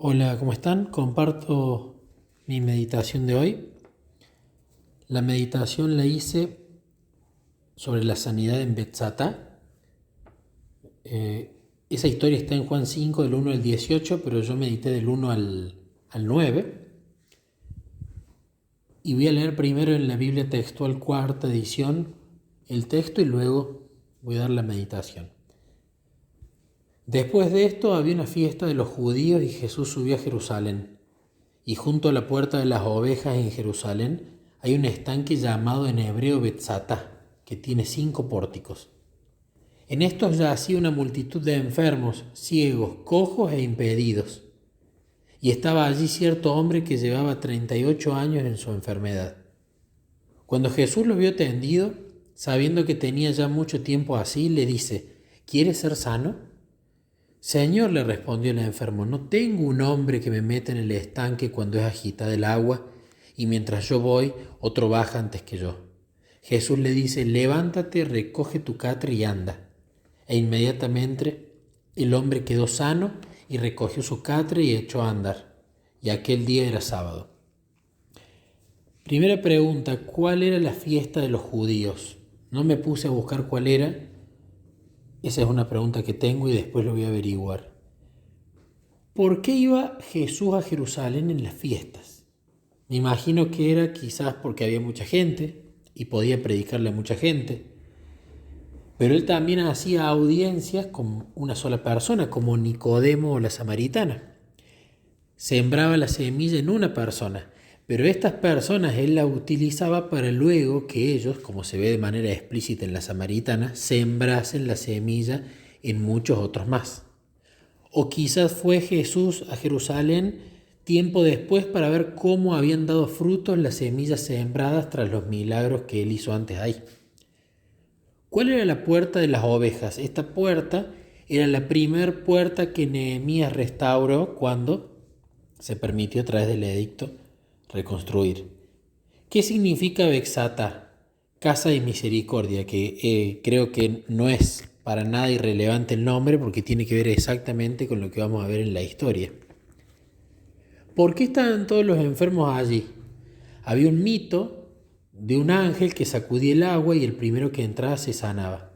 Hola, ¿cómo están? Comparto mi meditación de hoy. La meditación la hice sobre la sanidad en Betzatá. Esa historia está en Juan 5, del 1 al 18, pero yo medité del 1 al 9. Y voy a leer primero en la Biblia Textual, cuarta edición, el texto y luego voy a dar la meditación. Después de esto había una fiesta de los judíos y Jesús subió a Jerusalén. Y junto a la puerta de las ovejas en Jerusalén hay un estanque llamado en hebreo Betzatá, que tiene 5 pórticos. En estos yacía una multitud de enfermos, ciegos, cojos e impedidos. Y estaba allí cierto hombre que llevaba 38 años en su enfermedad. Cuando Jesús lo vio tendido, sabiendo que tenía ya mucho tiempo así, le dice: ¿Quieres ser sano? Señor, le respondió el enfermo, no tengo un hombre que me meta en el estanque cuando es agitada el agua, y mientras yo voy, otro baja antes que yo. Jesús le dice: levántate, recoge tu catre y anda. E inmediatamente el hombre quedó sano y recogió su catre y echó a andar. Y aquel día era sábado. Primera pregunta: ¿cuál era la fiesta de los judíos? No me puse a buscar cuál era. Esa es una pregunta que tengo y después lo voy a averiguar. ¿Por qué iba Jesús a Jerusalén en las fiestas? Me imagino que era quizás porque había mucha gente y podía predicarle a mucha gente. Pero él también hacía audiencias con una sola persona, como Nicodemo o la samaritana. Sembraba la semilla en una persona, pero estas personas él las utilizaba para luego que ellos, como se ve de manera explícita en la samaritana, sembrasen la semilla en muchos otros más. O quizás fue Jesús a Jerusalén tiempo después para ver cómo habían dado frutos las semillas sembradas tras los milagros que él hizo antes ahí. ¿Cuál era la puerta de las ovejas? Esta puerta era la primer puerta que Nehemías restauró cuando se permitió a través del edicto reconstruir. ¿Qué significa Betzatá? Casa de misericordia, que creo que no es para nada irrelevante el nombre porque tiene que ver exactamente con lo que vamos a ver en la historia. ¿Por qué estaban todos los enfermos allí? Había un mito de un ángel que sacudía el agua y el primero que entraba se sanaba.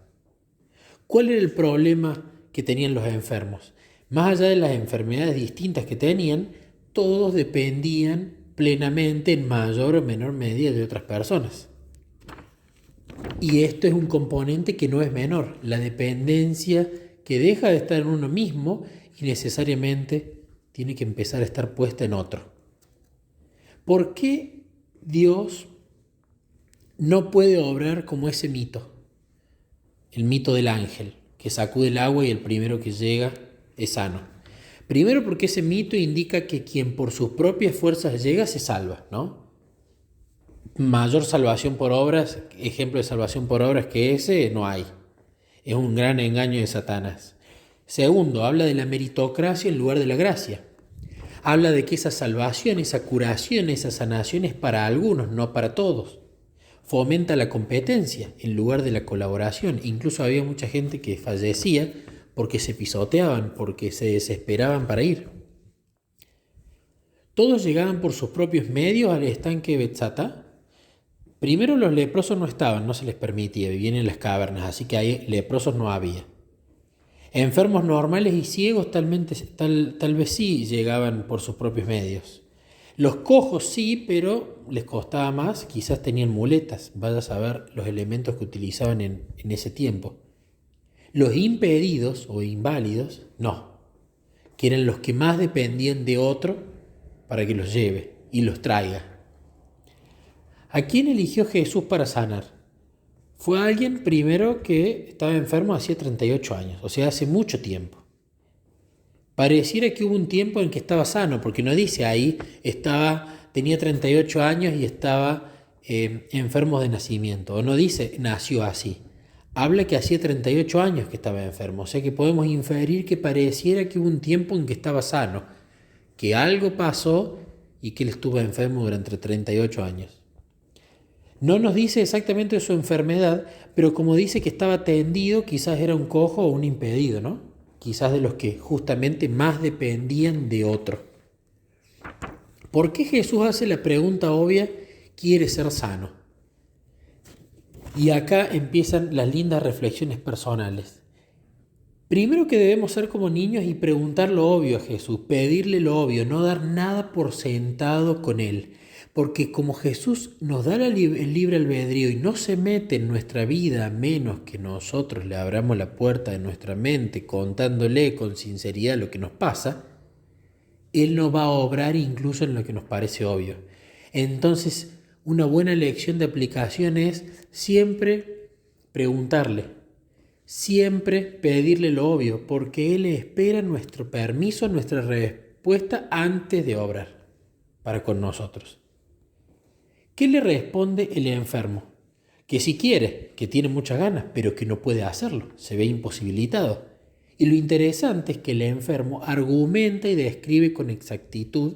¿Cuál era el problema que tenían los enfermos? Más allá de las enfermedades distintas que tenían, todos dependían plenamente en mayor o menor medida de otras personas. Y esto es un componente que no es menor, la dependencia que deja de estar en uno mismo y necesariamente tiene que empezar a estar puesta en otro. ¿Por qué Dios no puede obrar como ese mito? El mito del ángel, que sacude el agua y el primero que llega es sano. Primero porque ese mito indica que quien por sus propias fuerzas llega se salva, ¿no? Mayor salvación por obras, ejemplo de salvación por obras que ese no hay. Es un gran engaño de Satanás. Segundo, habla de la meritocracia en lugar de la gracia. Habla de que esa salvación, esa curación, esa sanación es para algunos, no para todos. Fomenta la competencia en lugar de la colaboración. Incluso había mucha gente que fallecía porque se pisoteaban, porque se desesperaban para ir. Todos llegaban por sus propios medios al estanque de Betzatá. Primero los leprosos no estaban, no se les permitía, vivían en las cavernas, así que ahí leprosos no había. Enfermos normales y ciegos tal vez sí llegaban por sus propios medios. Los cojos sí, pero les costaba más, quizás tenían muletas, vaya a saber los elementos que utilizaban en ese tiempo. Los impedidos o inválidos, no, que eran los que más dependían de otro para que los lleve y los traiga. ¿A quién eligió Jesús para sanar? Fue alguien primero que estaba enfermo hacía 38 años, o sea, hace mucho tiempo. Pareciera que hubo un tiempo en que estaba sano, porque no dice ahí, tenía 38 años y estaba enfermo de nacimiento, o no dice nació así. Habla que hacía 38 años que estaba enfermo, o sea que podemos inferir que pareciera que hubo un tiempo en que estaba sano, que algo pasó y que él estuvo enfermo durante 38 años. No nos dice exactamente su enfermedad, pero como dice que estaba tendido, quizás era un cojo o un impedido, ¿no? Quizás de los que justamente más dependían de otro. ¿Por qué Jesús hace la pregunta obvia, quiere ser sano? Y acá empiezan las lindas reflexiones personales. Primero que debemos ser como niños y preguntar lo obvio a Jesús, pedirle lo obvio, no dar nada por sentado con Él. Porque como Jesús nos da el libre albedrío y no se mete en nuestra vida a menos que nosotros le abramos la puerta de nuestra mente contándole con sinceridad lo que nos pasa, Él no va a obrar incluso en lo que nos parece obvio. Entonces, una buena lección de aplicación es siempre preguntarle, siempre pedirle lo obvio, porque Él espera nuestro permiso, nuestra respuesta antes de obrar para con nosotros. ¿Qué le responde el enfermo? Que si quiere, que tiene muchas ganas, pero que no puede hacerlo, se ve imposibilitado. Y lo interesante es que el enfermo argumenta y describe con exactitud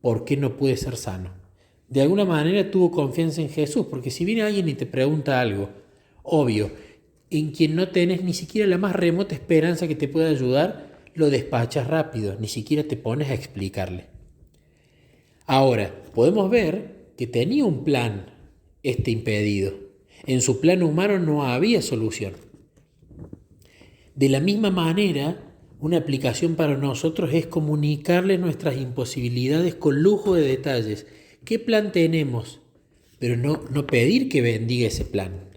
por qué no puede ser sano. De alguna manera tuvo confianza en Jesús, porque si viene alguien y te pregunta algo obvio, en quien no tenés ni siquiera la más remota esperanza que te pueda ayudar, lo despachas rápido, ni siquiera te pones a explicarle. Ahora, podemos ver que tenía un plan este impedido. En su plan humano no había solución. De la misma manera, una aplicación para nosotros es comunicarle nuestras imposibilidades con lujo de detalles. ¿Qué plan tenemos? Pero no pedir que bendiga ese plan,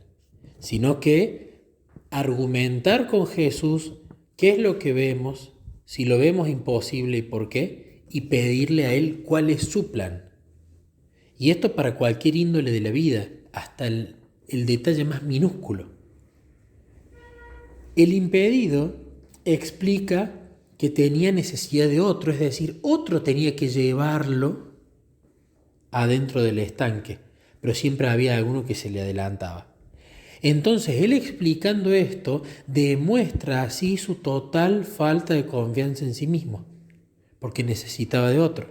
sino que argumentar con Jesús qué es lo que vemos, si lo vemos imposible y por qué, y pedirle a Él cuál es su plan. Y esto para cualquier índole de la vida, hasta el detalle más minúsculo. El impedido explica que tenía necesidad de otro, es decir, otro tenía que llevarlo adentro del estanque, pero siempre había alguno que se le adelantaba. Entonces, él explicando esto, demuestra así su total falta de confianza en sí mismo, porque necesitaba de otro,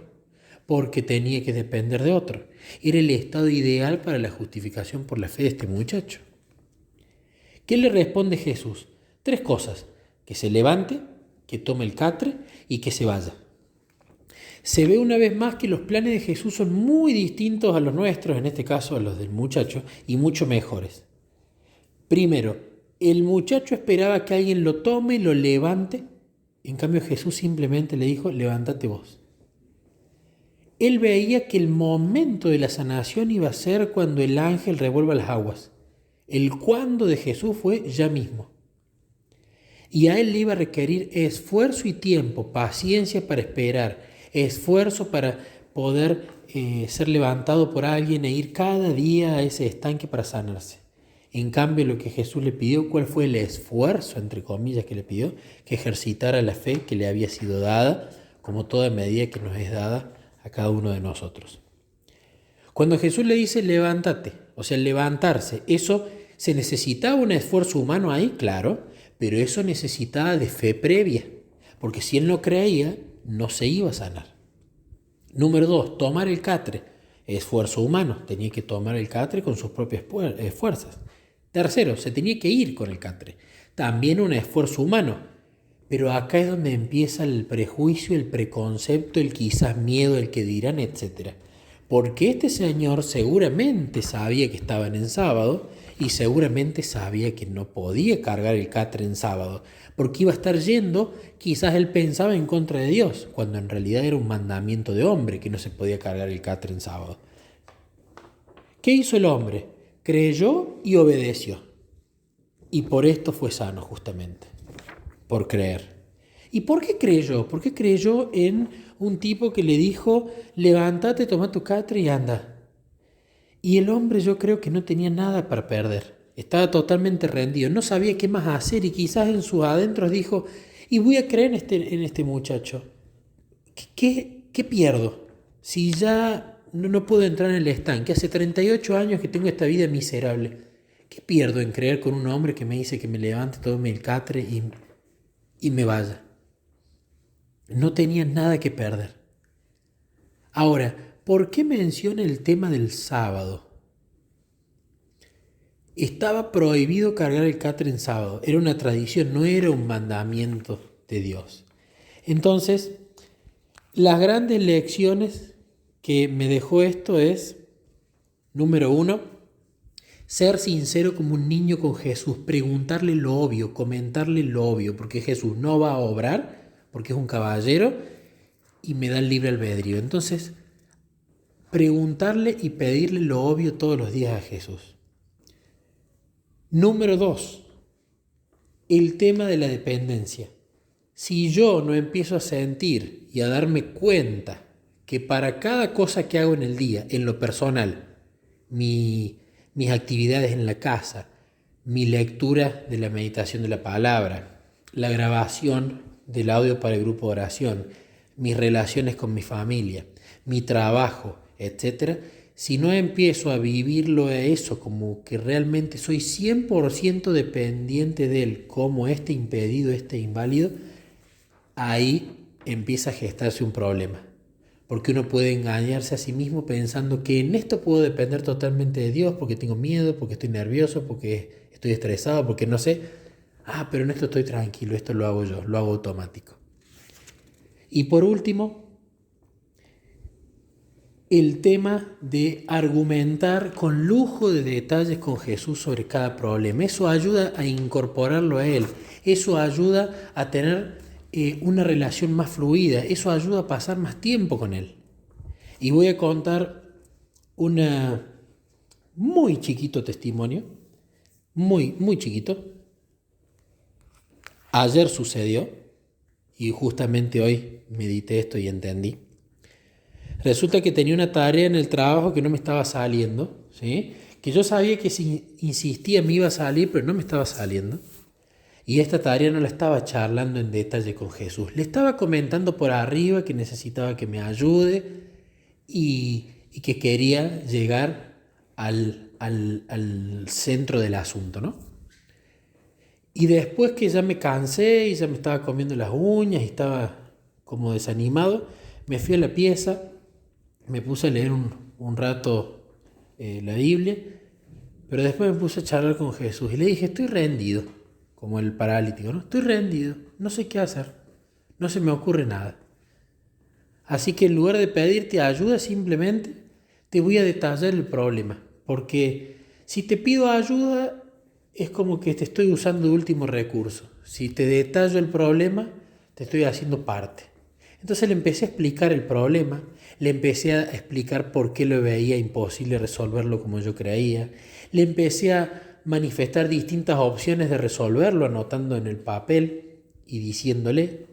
porque tenía que depender de otro. Era el estado ideal para la justificación por la fe de este muchacho. ¿Qué le responde Jesús? 3 cosas: que se levante, que tome el catre y que se vaya. Se ve una vez más que los planes de Jesús son muy distintos a los nuestros, en este caso a los del muchacho, y mucho mejores. Primero, el muchacho esperaba que alguien lo tome y lo levante. En cambio, Jesús simplemente le dijo, levántate vos. Él veía que el momento de la sanación iba a ser cuando el ángel revuelva las aguas. El cuándo de Jesús fue ya mismo. Y a él le iba a requerir esfuerzo y tiempo, paciencia para esperar, esfuerzo para poder ser levantado por alguien e ir cada día a ese estanque para sanarse. En cambio, lo que Jesús le pidió, ¿cuál fue el esfuerzo, entre comillas, que le pidió? Que ejercitara la fe que le había sido dada, como toda medida que nos es dada a cada uno de nosotros. Cuando Jesús le dice levántate, o sea, levantarse, eso se necesitaba un esfuerzo humano ahí, claro, pero eso necesitaba de fe previa, porque si él no creía, no se iba a sanar. Número 2, tomar el catre, esfuerzo humano, tenía que tomar el catre con sus propias fuerzas. Tercero, se tenía que ir con el catre, también un esfuerzo humano. Pero acá es donde empieza el prejuicio, el preconcepto, el quizás miedo, el que dirán, etc. Porque este señor seguramente sabía que estaban en sábado y seguramente sabía que no podía cargar el catre en sábado, porque iba a estar yendo, quizás él pensaba, en contra de Dios, cuando en realidad era un mandamiento de hombre que no se podía cargar el catre en sábado. ¿Qué hizo el hombre? Creyó y obedeció. Y por esto fue sano justamente. Por creer. ¿Y por qué creyó? ¿Por qué creyó en un tipo que le dijo, levántate, toma tu catre y anda? Y el hombre, yo creo que no tenía nada para perder. Estaba totalmente rendido, no sabía qué más hacer y quizás en sus adentros dijo, y voy a creer en este muchacho. ¿Qué pierdo? Si ya no puedo entrar en el estanque, hace 38 años que tengo esta vida miserable. ¿Qué pierdo en creer con un hombre que me dice que me levante, tome el catre y me vaya? No tenía nada que perder. Ahora, ¿por qué menciona el tema del sábado? Estaba prohibido cargar el catre en sábado. Era una tradición, no era un mandamiento de Dios. Entonces, las grandes lecciones que me dejó esto es, número 1, ser sincero como un niño con Jesús, preguntarle lo obvio, comentarle lo obvio, porque Jesús no va a obrar, porque es un caballero y me da el libre albedrío. Entonces, preguntarle y pedirle lo obvio todos los días a Jesús. Número 2, el tema de la dependencia. Si yo no empiezo a sentir y a darme cuenta que para cada cosa que hago en el día, en lo personal, mis actividades en la casa, mi lectura de la meditación de la palabra, la grabación del audio para el grupo de oración, mis relaciones con mi familia, mi trabajo, etc., si no empiezo a vivirlo eso como que realmente soy 100% dependiente de él, como este impedido, este inválido, ahí empieza a gestarse un problema. Porque uno puede engañarse a sí mismo pensando que en esto puedo depender totalmente de Dios porque tengo miedo, porque estoy nervioso, porque estoy estresado, porque no sé. Pero en esto estoy tranquilo, esto lo hago yo, lo hago automático. Y por último, el tema de argumentar con lujo de detalles con Jesús sobre cada problema. Eso ayuda a incorporarlo a Él. Eso ayuda a tener una relación más fluida. Eso ayuda a pasar más tiempo con Él. Y voy a contar un muy chiquito testimonio. Muy, muy chiquito. Ayer sucedió. Y justamente hoy medité esto y entendí. Resulta que tenía una tarea en el trabajo que no me estaba saliendo, ¿sí? Que yo sabía que si insistía me iba a salir, pero no me estaba saliendo. Y esta tarea no la estaba charlando en detalle con Jesús. Le estaba comentando por arriba que necesitaba que me ayude y que quería llegar al centro del asunto, ¿no? Y después que ya me cansé y ya me estaba comiendo las uñas y estaba como desanimado, me fui a la pieza. Me puse a leer un rato la Biblia, pero después me puse a charlar con Jesús y le dije, estoy rendido, como el paralítico, ¿no? Estoy rendido, no sé qué hacer, no se me ocurre nada. Así que en lugar de pedirte ayuda, simplemente te voy a detallar el problema, porque si te pido ayuda es como que te estoy usando de último recurso. Si te detallo el problema, te estoy haciendo parte. Entonces le empecé a explicar el problema, le empecé a explicar por qué lo veía imposible resolverlo como yo creía, le empecé a manifestar distintas opciones de resolverlo, anotando en el papel y diciéndole.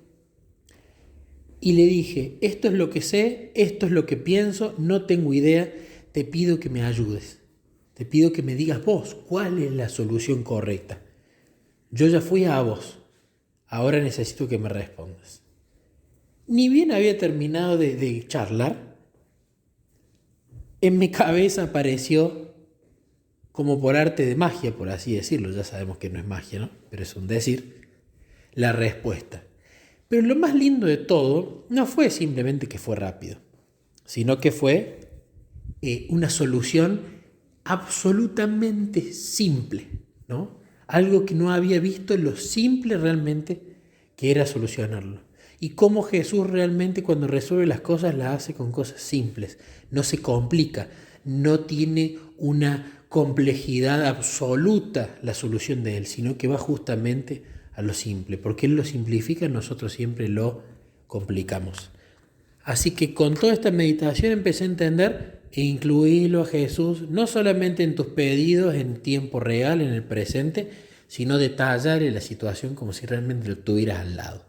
Y le dije, esto es lo que sé, esto es lo que pienso, no tengo idea, te pido que me ayudes, te pido que me digas vos cuál es la solución correcta. Yo ya fui a vos, ahora necesito que me respondas. Ni bien había terminado de charlar, en mi cabeza apareció, como por arte de magia, por así decirlo, ya sabemos que no es magia, ¿no? Pero es un decir, la respuesta. Pero lo más lindo de todo no fue simplemente que fue rápido, sino que fue una solución absolutamente simple, ¿no? Algo que no había visto, lo simple realmente que era solucionarlo. Y cómo Jesús realmente cuando resuelve las cosas las hace con cosas simples, no se complica, no tiene una complejidad absoluta la solución de Él, sino que va justamente a lo simple, porque Él lo simplifica, nosotros siempre lo complicamos. Así que con toda esta meditación empecé a entender e incluirlo a Jesús, no solamente en tus pedidos en tiempo real, en el presente, sino detallar la situación como si realmente lo tuvieras al lado.